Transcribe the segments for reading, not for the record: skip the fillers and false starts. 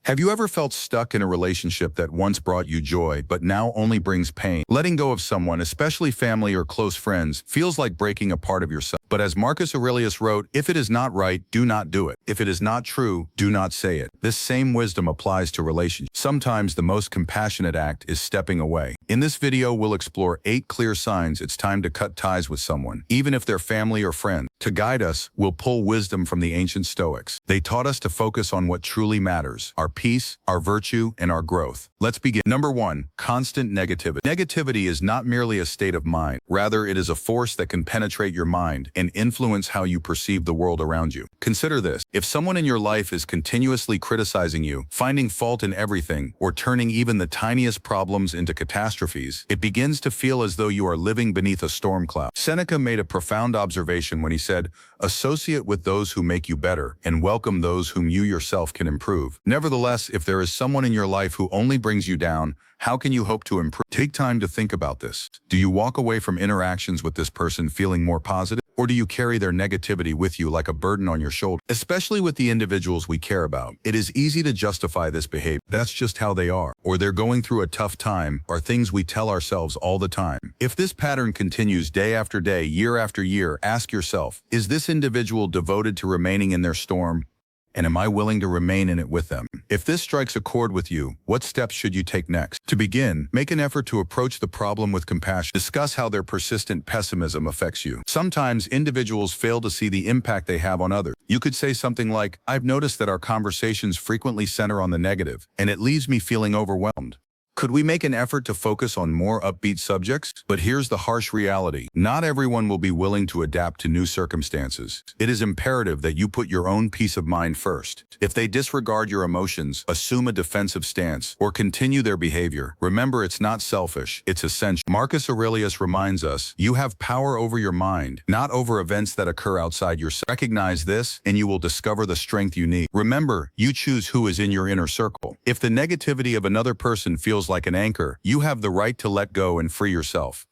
Have you ever felt stuck in a relationship that once brought you joy but now only brings pain? Letting go of someone, especially family or close friends, feels like breaking a part of yourself. But as Marcus Aurelius wrote, if it is not right, do not do it. If it is not true, do not say it. This same wisdom applies to relationships. Sometimes the most compassionate act is stepping away. In this video, we'll explore 8 clear signs it's time to cut ties with someone, even if they're family or friend. To guide us, we'll pull wisdom from the ancient Stoics. They taught us to focus on what truly matters: our peace, our virtue, and our growth. Let's begin. Number 1. Constant negativity. Negativity is not merely a state of mind. Rather, it is a force that can penetrate your mind and influence how you perceive the world around you. Consider this. If someone in your life is continuously criticizing you, finding fault in everything, or turning even the tiniest problems into catastrophes, it begins to feel as though you are living beneath a storm cloud. Seneca made a profound observation when he said, "Associate with those who make you better, and welcome those whom you yourself can improve." Nevertheless, if there is someone in your life who only brings you down, how can you hope to improve? Take time to think about this. Do you walk away from interactions with this person feeling more positive? Or do you carry their negativity with you like a burden on your shoulder? Especially with the individuals we care about, it is easy to justify this behavior. That's just how they are. Or they're going through a tough time, are things we tell ourselves all the time. If this pattern continues day after day, year after year, ask yourself, is this individual devoted to remaining in their storm? And am I willing to remain in it with them? If this strikes a chord with you, what steps should you take next? To begin, make an effort to approach the problem with compassion. Discuss how their persistent pessimism affects you. Sometimes individuals fail to see the impact they have on others. You could say something like, "I've noticed that our conversations frequently center on the negative, and it leaves me feeling overwhelmed. Could we make an effort to focus on more upbeat subjects?" But here's the harsh reality. Not everyone will be willing to adapt to new circumstances. It is imperative that you put your own peace of mind first. If they disregard your emotions, assume a defensive stance, or continue their behavior, remember it's not selfish, it's essential. Marcus Aurelius reminds us, you have power over your mind, not over events that occur outside yourself. Recognize this, and you will discover the strength you need. Remember, you choose who is in your inner circle. If the negativity of another person feels like an anchor, you have the right to let go and free yourself.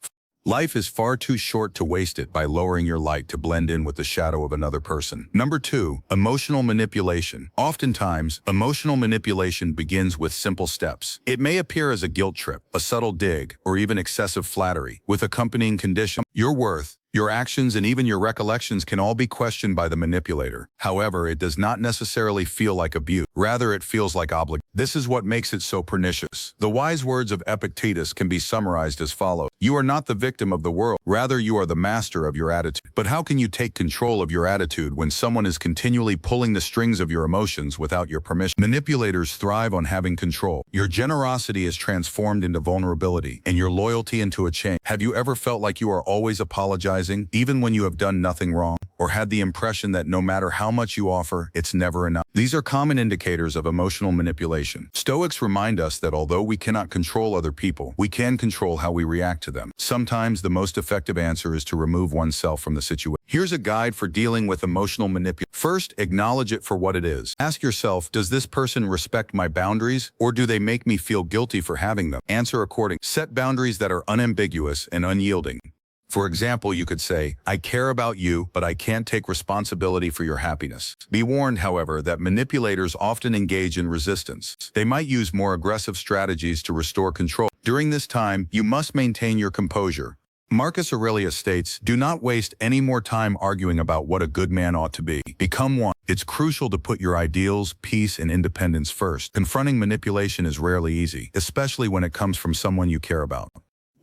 Life is far too short to waste it by lowering your light to blend in with the shadow of another person. Number 2. Emotional manipulation. Oftentimes, emotional manipulation begins with simple steps. It may appear as a guilt trip, a subtle dig, or even excessive flattery, with accompanying condition. Your worth, your actions, and even your recollections can all be questioned by the manipulator. However, it does not necessarily feel like abuse. Rather, it feels like obligation. This is what makes it so pernicious. The wise words of Epictetus can be summarized as follows. You are not the victim of the world. Rather, you are the master of your attitude. But how can you take control of your attitude when someone is continually pulling the strings of your emotions without your permission? Manipulators thrive on having control. Your generosity is transformed into vulnerability, and your loyalty into a chain. Have you ever felt like you are always apologizing, even when you have done nothing wrong? Or had the impression that no matter how much you offer, it's never enough? These are common indicators of emotional manipulation. Stoics remind us that although we cannot control other people, we can control how we react to them. Sometimes the most effective answer is to remove oneself from the situation. Here's a guide for dealing with emotional manipulation. First, acknowledge it for what it is. Ask yourself, does this person respect my boundaries, or do they make me feel guilty for having them? Answer accordingly. Set boundaries that are unambiguous and unyielding. For example, you could say, I care about you, but I can't take responsibility for your happiness. Be warned, however, that manipulators often engage in resistance. They might use more aggressive strategies to restore control. During this time, you must maintain your composure. Marcus Aurelius states, do not waste any more time arguing about what a good man ought to be. Become one. It's crucial to put your ideals, peace, and independence first. Confronting manipulation is rarely easy, especially when it comes from someone you care about.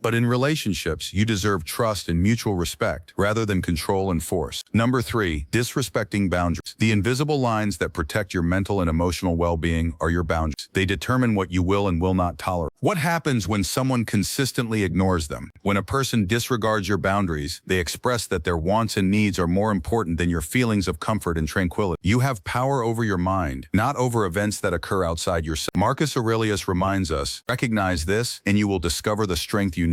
But in relationships, you deserve trust and mutual respect rather than control and force. Number 3, disrespecting boundaries. The invisible lines that protect your mental and emotional well-being are your boundaries. They determine what you will and will not tolerate. What happens when someone consistently ignores them? When a person disregards your boundaries, they express that their wants and needs are more important than your feelings of comfort and tranquility. You have power over your mind, not over events that occur outside yourself. Marcus Aurelius reminds us, recognize this, and you will discover the strength you need.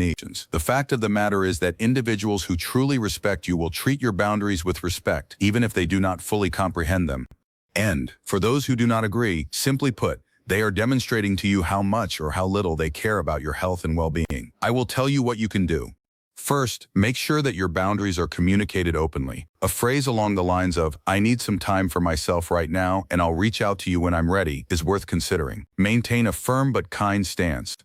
The fact of the matter is that individuals who truly respect you will treat your boundaries with respect, even if they do not fully comprehend them. And, for those who do not agree, simply put, they are demonstrating to you how much or how little they care about your health and well-being. I will tell you what you can do. First, make sure that your boundaries are communicated openly. A phrase along the lines of, "I need some time for myself right now and I'll reach out to you when I'm ready," is worth considering. Maintain a firm but kind stance.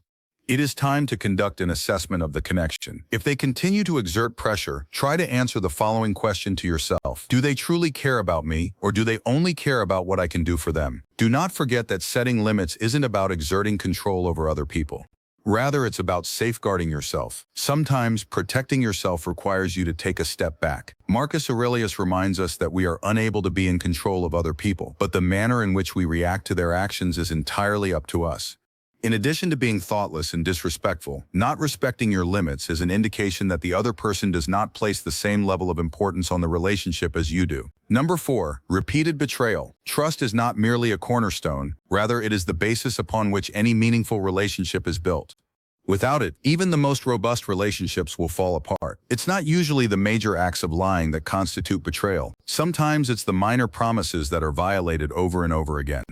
It is time to conduct an assessment of the connection. If they continue to exert pressure, try to answer the following question to yourself. Do they truly care about me, or do they only care about what I can do for them? Do not forget that setting limits isn't about exerting control over other people. Rather, it's about safeguarding yourself. Sometimes, protecting yourself requires you to take a step back. Marcus Aurelius reminds us that we are unable to be in control of other people, but the manner in which we react to their actions is entirely up to us. In addition to being thoughtless and disrespectful, not respecting your limits is an indication that the other person does not place the same level of importance on the relationship as you do. Number 4, repeated betrayal. Trust is not merely a cornerstone, rather it is the basis upon which any meaningful relationship is built. Without it, even the most robust relationships will fall apart. It's not usually the major acts of lying that constitute betrayal. Sometimes it's the minor promises that are violated over and over again.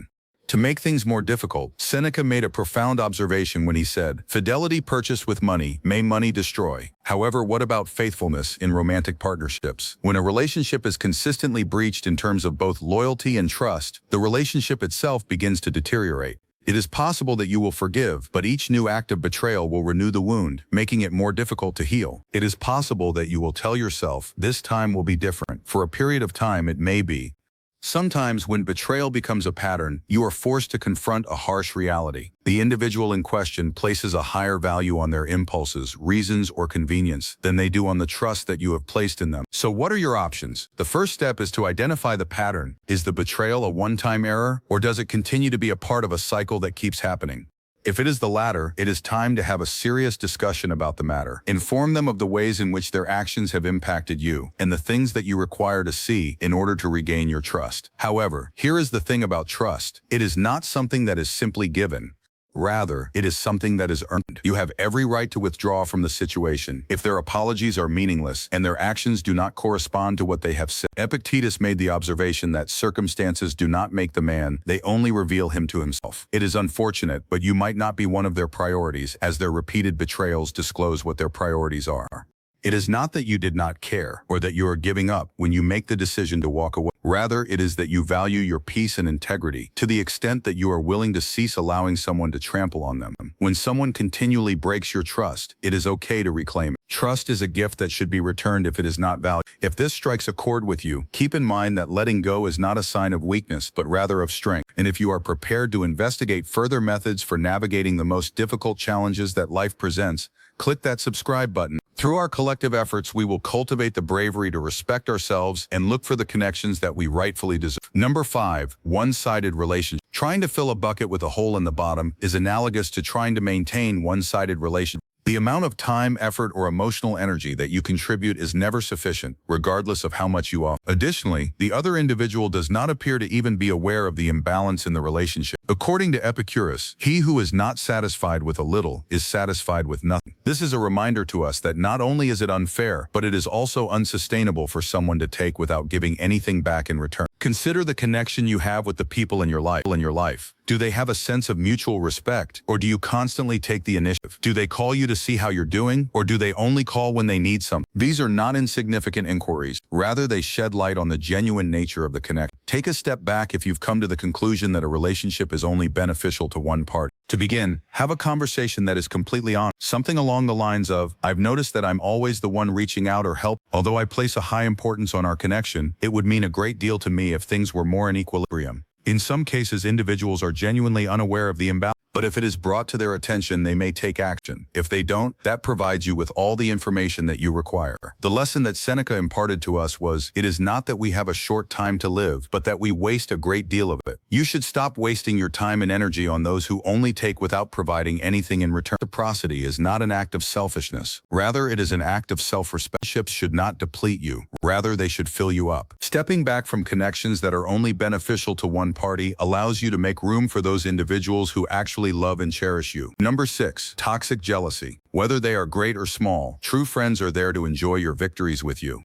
To make things more difficult, Seneca made a profound observation when he said, "Fidelity purchased with money may money destroy. However, what about faithfulness in romantic partnerships? When a relationship is consistently breached in terms of both loyalty and trust, the relationship itself begins to deteriorate. It is possible that you will forgive, but each new act of betrayal will renew the wound, making it more difficult to heal. It is possible that you will tell yourself, this time will be different. For a period of time, it may be. Sometimes when betrayal becomes a pattern, you are forced to confront a harsh reality. The individual in question places a higher value on their impulses, reasons, or convenience than they do on the trust that you have placed in them. So what are your options? The first step is to identify the pattern. Is the betrayal a one-time error, or does it continue to be a part of a cycle that keeps happening? If it is the latter, it is time to have a serious discussion about the matter. Inform them of the ways in which their actions have impacted you and the things that you require to see in order to regain your trust. However, here is the thing about trust. It is not something that is simply given. Rather, it is something that is earned. You have every right to withdraw from the situation if their apologies are meaningless and their actions do not correspond to what they have said. Epictetus made the observation that circumstances do not make the man, they only reveal him to himself. It is unfortunate, but you might not be one of their priorities, as their repeated betrayals disclose what their priorities are. It is not that you did not care or that you are giving up when you make the decision to walk away. Rather, it is that you value your peace and integrity to the extent that you are willing to cease allowing someone to trample on them. When someone continually breaks your trust, it is okay to reclaim it. Trust is a gift that should be returned if it is not valued. If this strikes a chord with you, keep in mind that letting go is not a sign of weakness, but rather of strength. And if you are prepared to investigate further methods for navigating the most difficult challenges that life presents, click that subscribe button. Through our collective efforts, we will cultivate the bravery to respect ourselves and look for the connections that we rightfully deserve. Number 5, one-sided relationship. Trying to fill a bucket with a hole in the bottom is analogous to trying to maintain one-sided relationships. The amount of time, effort, or emotional energy that you contribute is never sufficient, regardless of how much you offer. Additionally, the other individual does not appear to even be aware of the imbalance in the relationship. According to Epicurus, he who is not satisfied with a little is satisfied with nothing. This is a reminder to us that not only is it unfair, but it is also unsustainable for someone to take without giving anything back in return. Consider the connection you have with the people in your life. Do they have a sense of mutual respect, or do you constantly take the initiative? Do they call you to see how you're doing, or do they only call when they need something? These are not insignificant inquiries. Rather, they shed light on the genuine nature of the connection. Take a step back if you've come to the conclusion that a relationship is only beneficial to one party. To begin, have a conversation that is completely honest. Something along the lines of, "I've noticed that I'm always the one reaching out or help. Although I place a high importance on our connection, it would mean a great deal to me if things were more in equilibrium." In some cases, individuals are genuinely unaware of the imbalance, but if it is brought to their attention, they may take action. If they don't, that provides you with all the information that you require. The lesson that Seneca imparted to us was, it is not that we have a short time to live, but that we waste a great deal of it. You should stop wasting your time and energy on those who only take without providing anything in return. Reciprocity is not an act of selfishness. Rather, it is an act of self-respect. Relationships should not deplete you. Rather, they should fill you up. Stepping back from connections that are only beneficial to one party allows you to make room for those individuals who actually love and cherish you. Number 6, toxic jealousy. Whether they are great or small, true friends are there to enjoy your victories with you.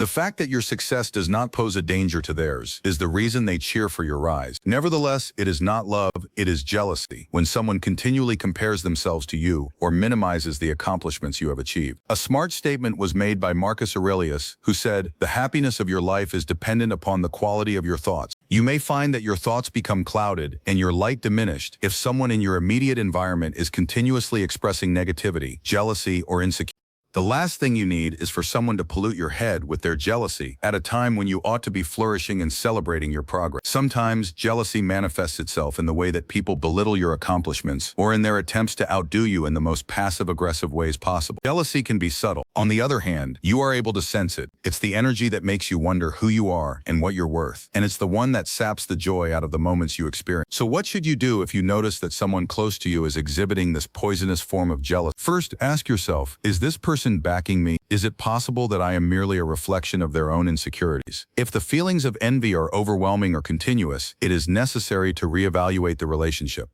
The fact that your success does not pose a danger to theirs is the reason they cheer for your rise. Nevertheless, it is not love, it is jealousy, when someone continually compares themselves to you or minimizes the accomplishments you have achieved. A smart statement was made by Marcus Aurelius, who said, "The happiness of your life is dependent upon the quality of your thoughts." You may find that your thoughts become clouded and your light diminished if someone in your immediate environment is continuously expressing negativity, jealousy, or insecurity. The last thing you need is for someone to pollute your head with their jealousy at a time when you ought to be flourishing and celebrating your progress. Sometimes jealousy manifests itself in the way that people belittle your accomplishments or in their attempts to outdo you in the most passive-aggressive ways possible. Jealousy can be subtle. On the other hand, you are able to sense it. It's the energy that makes you wonder who you are and what you're worth. And it's the one that saps the joy out of the moments you experience. So what should you do if you notice that someone close to you is exhibiting this poisonous form of jealousy? First, ask yourself, is this person backing me? Is it possible that I am merely a reflection of their own insecurities? If the feelings of envy are overwhelming or continuous, it is necessary to reevaluate the relationship.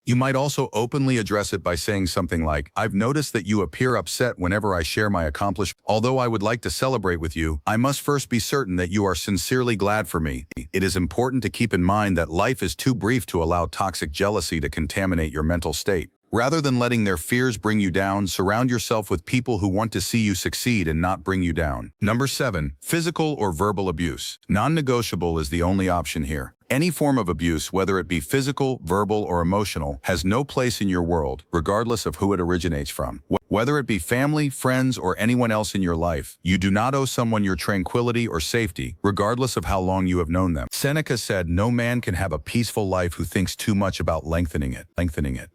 You might also openly address it by saying something like, "I've noticed that you appear upset whenever I share my accomplishments. Although I would like to celebrate with you, I must first be certain that you are sincerely glad for me." It is important to keep in mind that life is too brief to allow toxic jealousy to contaminate your mental state. Rather than letting their fears bring you down, surround yourself with people who want to see you succeed and not bring you down. Number 7, physical or verbal abuse. Non-negotiable is the only option here. Any form of abuse, whether it be physical, verbal, or emotional, has no place in your world, regardless of who it originates from. Whether it be family, friends, or anyone else in your life, you do not owe someone your tranquility or safety, regardless of how long you have known them. Seneca said, "No man can have a peaceful life who thinks too much about lengthening it."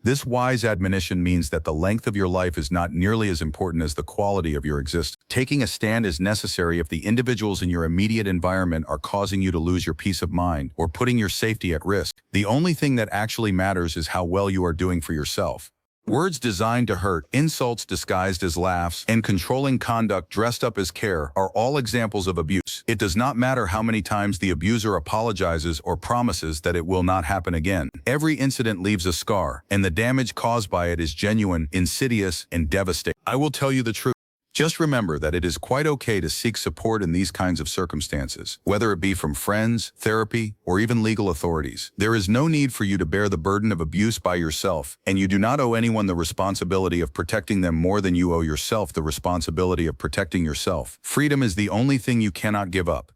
This wise admonition means that the length of your life is not nearly as important as the quality of your existence. Taking a stand is necessary if the individuals in your immediate environment are causing you to lose your peace of mind or putting your safety at risk. The only thing that actually matters is how well you are doing for yourself. Words designed to hurt, insults disguised as laughs, and controlling conduct dressed up as care are all examples of abuse. It does not matter how many times the abuser apologizes or promises that it will not happen again. Every incident leaves a scar, and the damage caused by it is genuine, insidious, and devastating. I will tell you the truth. Just remember that it is quite okay to seek support in these kinds of circumstances, whether it be from friends, therapy, or even legal authorities. There is no need for you to bear the burden of abuse by yourself, and you do not owe anyone the responsibility of protecting them more than you owe yourself the responsibility of protecting yourself. Freedom is the only thing you cannot give up.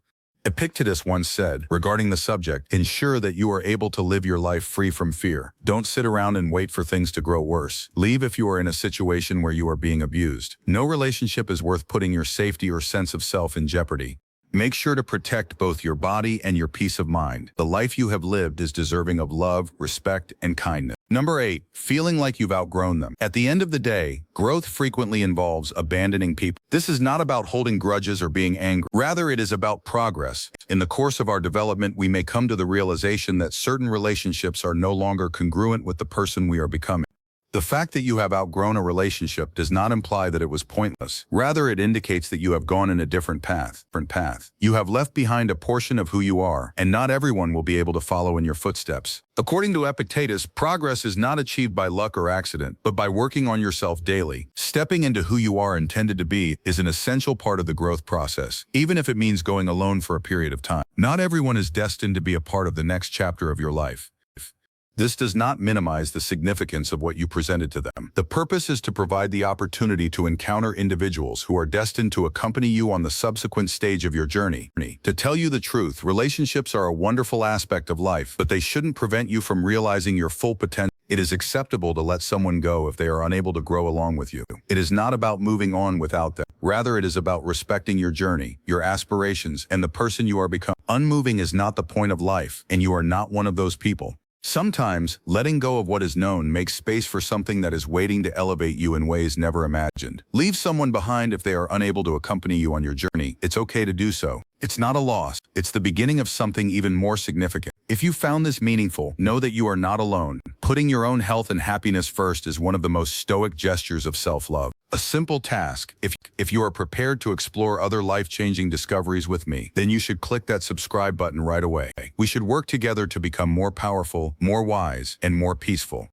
Epictetus once said, regarding the subject, ensure that you are able to live your life free from fear. Don't sit around and wait for things to grow worse. Leave if you are in a situation where you are being abused. No relationship is worth putting your safety or sense of self in jeopardy. Make sure to protect both your body and your peace of mind. The life you have lived is deserving of love, respect, and kindness. Number 8, feeling like you've outgrown them. At the end of the day, growth frequently involves abandoning people. This is not about holding grudges or being angry. Rather, it is about progress. In the course of our development, we may come to the realization that certain relationships are no longer congruent with the person we are becoming. The fact that you have outgrown a relationship does not imply that it was pointless. Rather, it indicates that you have gone in a different path. You have left behind a portion of who you are, and not everyone will be able to follow in your footsteps. According to Epictetus, progress is not achieved by luck or accident, but by working on yourself daily. Stepping into who you are intended to be is an essential part of the growth process, even if it means going alone for a period of time. Not everyone is destined to be a part of the next chapter of your life. This does not minimize the significance of what you presented to them. The purpose is to provide the opportunity to encounter individuals who are destined to accompany you on the subsequent stage of your journey. To tell you the truth, relationships are a wonderful aspect of life, but they shouldn't prevent you from realizing your full potential. It is acceptable to let someone go if they are unable to grow along with you. It is not about moving on without them. Rather, it is about respecting your journey, your aspirations, and the person you are becoming. Unmoving is not the point of life, and you are not one of those people. Sometimes, letting go of what is known makes space for something that is waiting to elevate you in ways never imagined. Leave someone behind if they are unable to accompany you on your journey. It's okay to do so. It's not a loss. It's the beginning of something even more significant. If you found this meaningful, know that you are not alone. Putting your own health and happiness first is one of the most stoic gestures of self-love. A simple task. If you are prepared to explore other life-changing discoveries with me, then you should click that subscribe button right away. We should work together to become more powerful, more wise, and more peaceful.